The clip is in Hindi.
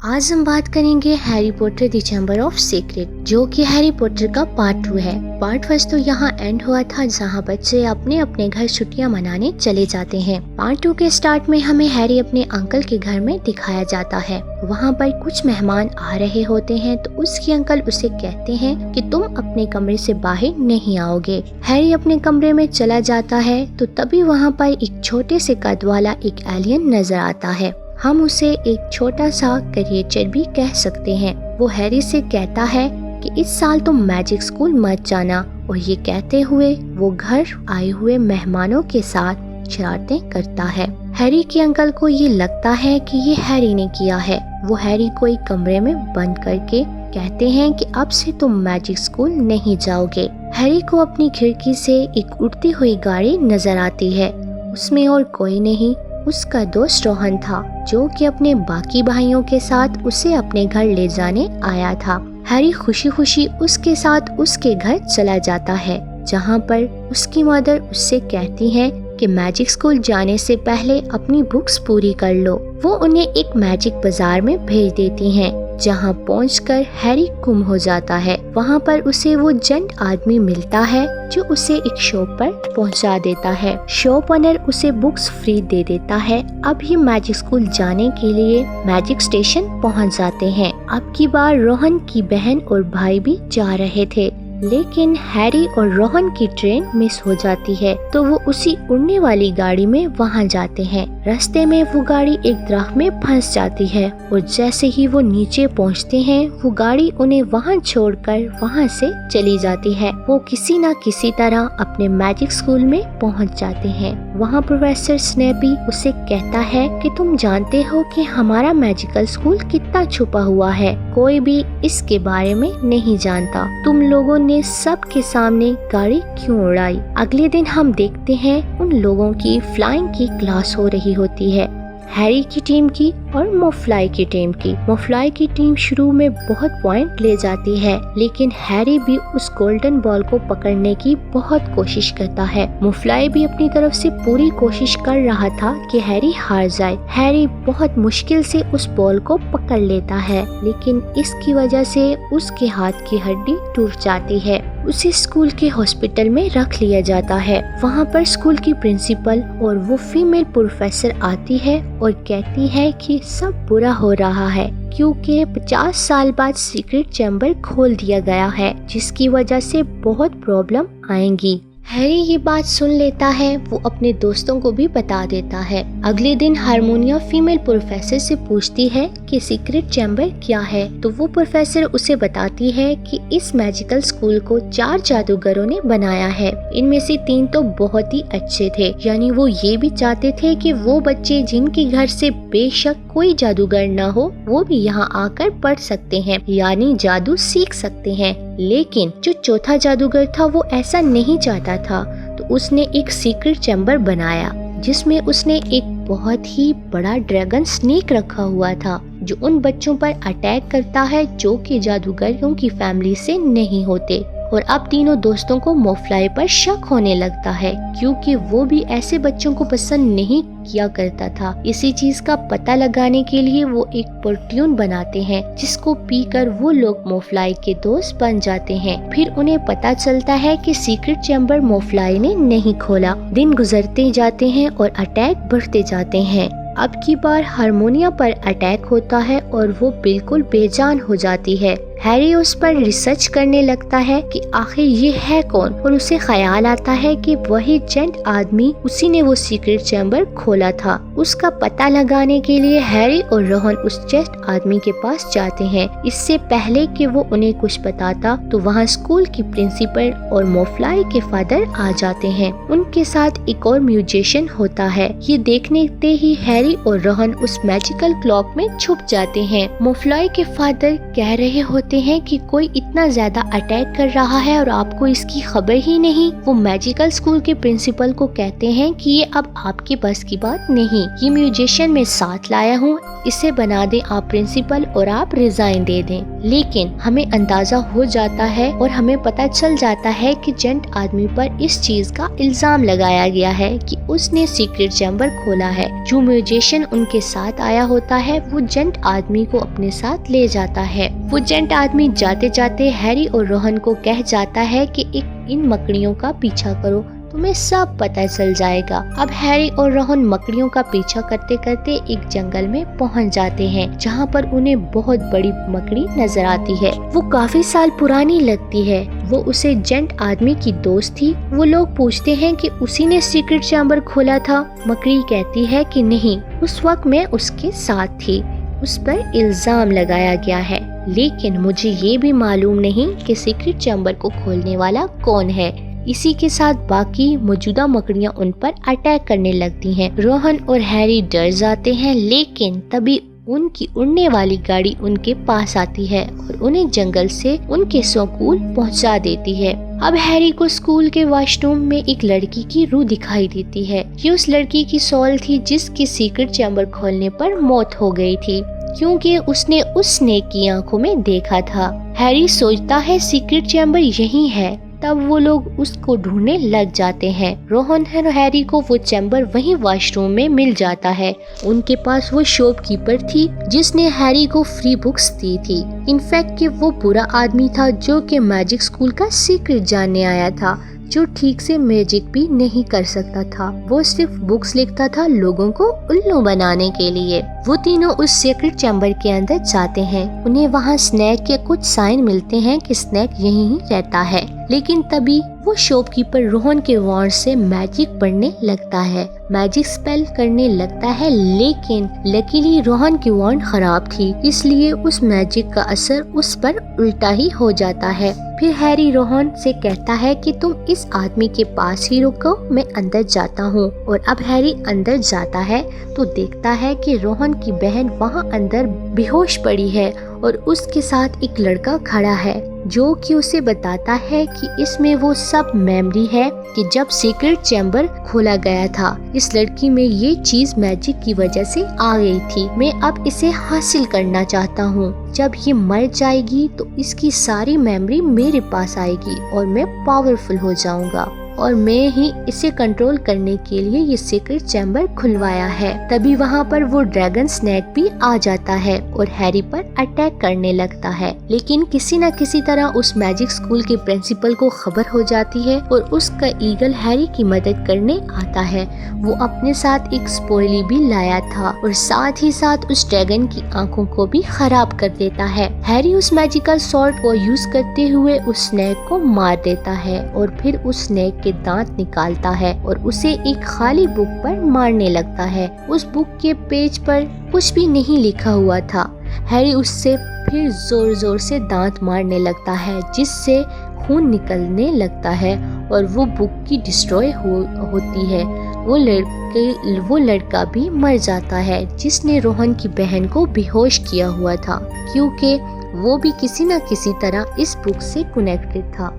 आज हम बात करेंगे Harry Potter the chamber of secret, जो कि हैरी पॉटर का पार्ट 2 है। पार्ट 1 तो यहाँ एंड हुआ था, जहाँ बच्चे अपने अपने घर छुट्टियाँ मनाने चले जाते हैं। पार्ट 2 के स्टार्ट में हमें हैरी अपने अंकल के घर में दिखाया जाता है। वहाँ पर कुछ मेहमान आ रहे होते हैं, तो उसके अंकल उसे कहते हैं कि तुम अपने कमरे से बाहर नहीं आओगे। हैरी अपने कमरे में चला जाता है, तो तभी वहाँ पर एक छोटे से कद वाला एक एलियन नजर आता है। हम उसे एक छोटा सा क्रिएचर भी कह सकते हैं। वो हैरी से कहता है कि इस साल तुम मैजिक स्कूल मत जाना, और ये कहते हुए वो घर आए हुए मेहमानों के साथ शरारतें करता है। हैरी के अंकल को ये लगता है कि ये हैरी ने किया है। वो हैरी को एक कमरे में बंद करके कहते हैं कि अब से तुम मैजिक स्कूल नहीं जाओगे। हैरी को अपनी खिड़की से एक उड़ती हुई गाड़ी नजर आती है। उसमें और कोई नहीं, उसका दोस्त रोहन था, जो कि अपने बाकी भाइयों के साथ उसे अपने घर ले जाने आया था। हैरी खुशी खुशी उसके साथ उसके घर चला जाता है, जहाँ पर उसकी मदर उससे कहती है कि मैजिक स्कूल जाने से पहले अपनी बुक्स पूरी कर लो। वो उन्हें एक मैजिक बाजार में भेज देती हैं, जहाँ पहुंचकर हैरी गुम हो जाता है। वहाँ पर उसे वो जेंट आदमी मिलता है, जो उसे एक शॉप पर पहुंचा देता है। शॉप ओनर उसे बुक्स फ्री दे देता है। अब ये मैजिक स्कूल जाने के लिए मैजिक स्टेशन पहुंच जाते हैं। अब की बार रोहन की बहन और भाई भी जा रहे थे, लेकिन हैरी और रोहन की ट्रेन मिस हो जाती है, तो वो उसी उड़ने वाली गाड़ी में वहाँ जाते हैं। रास्ते में वो गाड़ी एक दरख्त में फंस जाती है, और जैसे ही वो नीचे पहुँचते हैं, वो गाड़ी उन्हें वहाँ छोड़कर वहाँ से चली जाती है। वो किसी न किसी तरह अपने मैजिक स्कूल में पहुँच जाते हैं। वहाँ प्रोफेसर स्नेपी उसे कहता है कि तुम जानते हो कि हमारा मैजिकल स्कूल कितना छुपा हुआ है, कोई भी इसके बारे में नहीं जानता। तुम लोगों ने सबके सामने गाड़ी क्यों उड़ाई? अगले दिन हम देखते हैं उन लोगों की फ्लाइंग की क्लास हो रही होती है, हैरी की टीम की और मोफ्लाई की टीम की। मोफ्लाई की टीम शुरू में बहुत पॉइंट ले जाती है, लेकिन हैरी भी उस गोल्डन बॉल को पकड़ने की बहुत कोशिश करता है। मोफ्लाई भी अपनी तरफ से पूरी कोशिश कर रहा था कि हैरी हार जाए। हैरी बहुत मुश्किल से उस बॉल को पकड़ लेता है, लेकिन इसकी वजह से उसके हाथ की हड्डी टूट जाती है। उसे स्कूल के हॉस्पिटल में रख लिया जाता है। वहाँ पर स्कूल की प्रिंसिपल और वो फीमेल प्रोफेसर आती है और कहती है कि सब बुरा हो रहा है, क्योंकि 50 साल बाद सीक्रेट चैम्बर खोल दिया गया है, जिसकी वजह से बहुत प्रॉब्लम आएंगी। हैरी ये बात सुन लेता है, वो अपने दोस्तों को भी बता देता है। अगले दिन हारमोनिया फीमेल प्रोफेसर से पूछती है कि सीक्रेट चैम्बर क्या है, तो वो प्रोफेसर उसे बताती है कि इस मैजिकल स्कूल को 4 जादूगरों ने बनाया है। इनमें से 3 तो बहुत ही अच्छे थे, यानी वो ये भी चाहते थे कि वो बच्चे जिनके घर से बेशक कोई जादूगर न हो, वो भी यहाँ आकर पढ़ सकते हैं, यानी जादू सीख सकते हैं। लेकिन जो चौथा जादूगर था वो ऐसा नहीं चाहता था, तो उसने एक सीक्रेट चैम्बर बनाया, जिसमें उसने एक बहुत ही बड़ा ड्रैगन स्नेक रखा हुआ था, जो उन बच्चों पर अटैक करता है जो कि जादूगरों की फैमिली से नहीं होते। और अब तीनों दोस्तों को मोफ्लाई पर शक होने लगता है, क्योंकि वो भी ऐसे बच्चों को पसंद नहीं किया करता था। इसी चीज का पता लगाने के लिए वो एक परफ्यूम बनाते हैं, जिसको पीकर वो लोग मोफ्लाई के दोस्त बन जाते हैं। फिर उन्हें पता चलता है कि सीक्रेट चैम्बर मोफ्लाई ने नहीं खोला। दिन गुजरते जाते हैं और अटैक बढ़ते जाते हैं। अब की बार हारमोनिया पर अटैक होता है और वो बिल्कुल बेजान हो जाती है। हैरी उस पर रिसर्च करने लगता है कि आखिर ये है कौन, और उसे ख्याल आता है कि वही जेंट आदमी, उसी ने वो सीक्रेट चैम्बर खोला था। उसका पता लगाने के लिए हैरी और रोहन उस जेंट आदमी के पास जाते हैं। इससे पहले कि वो उन्हें कुछ बताता, तो वहाँ स्कूल की प्रिंसिपल और मोफ्लाई के फादर आ जाते हैं। उनके साथ एक और म्यूजिशियन होता है। ये देखने ही हैरी और रोहन उस मैजिकल क्लॉक में छुप जाते हैं। मोफ्लाई के फादर कह रहे होते होते हैं कि कोई इतना ज्यादा अटैक कर रहा है और आपको इसकी खबर ही नहीं। वो मैजिकल स्कूल के प्रिंसिपल को कहते हैं कि ये अब आपके बस की बात नहीं, ये म्यूजिशियन मैं साथ लाया हूँ, इसे बना दें आप प्रिंसिपल और आप रिजाइन दे दें। लेकिन हमें अंदाजा हो जाता है और हमें पता चल जाता है कि जेंट आदमी पर इस चीज का इल्जाम लगाया गया है कि उसने सीक्रेट चैम्बर खोला है। जो म्यूजिशियन उनके साथ आया होता है वो जेंट आदमी को अपने साथ ले जाता है। वो जेंट आदमी जाते जाते हैरी और रोहन को कह जाता है कि इन मकड़ियों का पीछा करो, तुम्हें सब पता चल जाएगा। अब हैरी और रोहन मकड़ियों का पीछा करते करते एक जंगल में पहुंच जाते हैं, जहां पर उन्हें बहुत बड़ी मकड़ी नजर आती है। वो काफी साल पुरानी लगती है। वो उसे जेंट आदमी की दोस्त थी। वो लोग पूछते हैं कि उसी ने सीक्रेट चैम्बर खोला था। मकड़ी कहती है कि नहीं, उस वक्त मैं उसके साथ थी, उस पर इल्जाम लगाया गया है, लेकिन मुझे ये भी मालूम नहीं कि सीक्रेट चैम्बर को खोलने वाला कौन है। इसी के साथ बाकी मौजूदा मकड़ियां उन पर अटैक करने लगती हैं। रोहन और हैरी डर जाते हैं, लेकिन तभी उनकी उड़ने वाली गाड़ी उनके पास आती है और उन्हें जंगल से उनके स्कूल पहुंचा देती है। अब हैरी को स्कूल के वॉशरूम में एक लड़की की रूह दिखाई देती है। ये उस लड़की की सोल थी जिसकी सीक्रेट चैम्बर खोलने पर मौत हो गई थी, क्योंकि उसने उस स्नेक की आंखों में देखा था। हैरी सोचता है सीक्रेट चैम्बर यही है। तब वो लोग उसको ढूंढने लग जाते हैं। रोहन और हैरी को वो चैम्बर वहीं वॉशरूम में मिल जाता है। उनके पास वो शॉपकीपर थी जिसने हैरी को फ्री बुक्स दी थी। इनफैक्ट कि वो बुरा आदमी था जो कि मैजिक स्कूल का सीक्रेट जानने आया था, जो ठीक से मैजिक भी नहीं कर सकता था। वो सिर्फ बुक्स लिखता था लोगों को उल्लू बनाने के लिए। वो तीनों उस सीक्रेट चैम्बर के अंदर जाते हैं। उन्हें वहाँ स्नेक के कुछ साइन मिलते हैं कि स्नेक यहीं ही रहता है। लेकिन तभी वो शॉपकीपर रोहन के वॉन्ड से मैजिक पढ़ने लगता है, मैजिक स्पेल करने लगता है। लेकिन लकीली रोहन की वॉन्ड खराब थी, इसलिए उस मैजिक का असर उस पर उल्टा ही हो जाता है। फिर हैरी रोहन से कहता है कि तुम इस आदमी के पास ही रुको, मैं अंदर जाता हूँ। और अब हैरी अंदर जाता है तो देखता है कि रोहन की बहन वहाँ अंदर बेहोश पड़ी है और उसके साथ एक लड़का खड़ा है, जो कि उसे बताता है कि इसमें वो सब मेमोरी है कि जब सीक्रेट चैम्बर खोला गया था, इस लड़की में ये चीज मैजिक की वजह से आ गई थी। मैं अब इसे हासिल करना चाहता हूँ। जब ये मर जाएगी तो इसकी सारी मेमोरी मेरे पास आएगी और मैं पावरफुल हो जाऊंगा, और मैं ही इसे कंट्रोल करने के लिए ये सीक्रेट चैम्बर खुलवाया है। तभी वहाँ पर वो ड्रैगन स्नेक भी आ जाता है और हैरी पर अटैक करने लगता है। लेकिन किसी न किसी तरह उस मैजिक स्कूल के प्रिंसिपल को खबर हो जाती है और उसका ईगल हैरी की मदद करने आता है। वो अपने साथ एक स्पॉइली भी लाया था और साथ ही साथ उस ड्रैगन की आंखों को भी खराब कर देता है। हैरी उस मैजिकल सॉर्ड को यूज करते हुए उस स्नेक को मार देता है और फिर उस स्नेक के दांत निकालता है और उसे एक खाली बुक पर मारने लगता है। उस बुक के पेज पर कुछ भी नहीं लिखा हुआ था। हैरी उससे फिर जोर जोर से दांत मारने लगता है, जिससे खून निकलने लगता है और वो बुक की डिस्ट्रॉय होती है। वो लड़का भी मर जाता है जिसने रोहन की बहन को बेहोश किया हुआ था, क्योंकि वो भी किसी न किसी तरह इस बुक से कनेक्टेड था।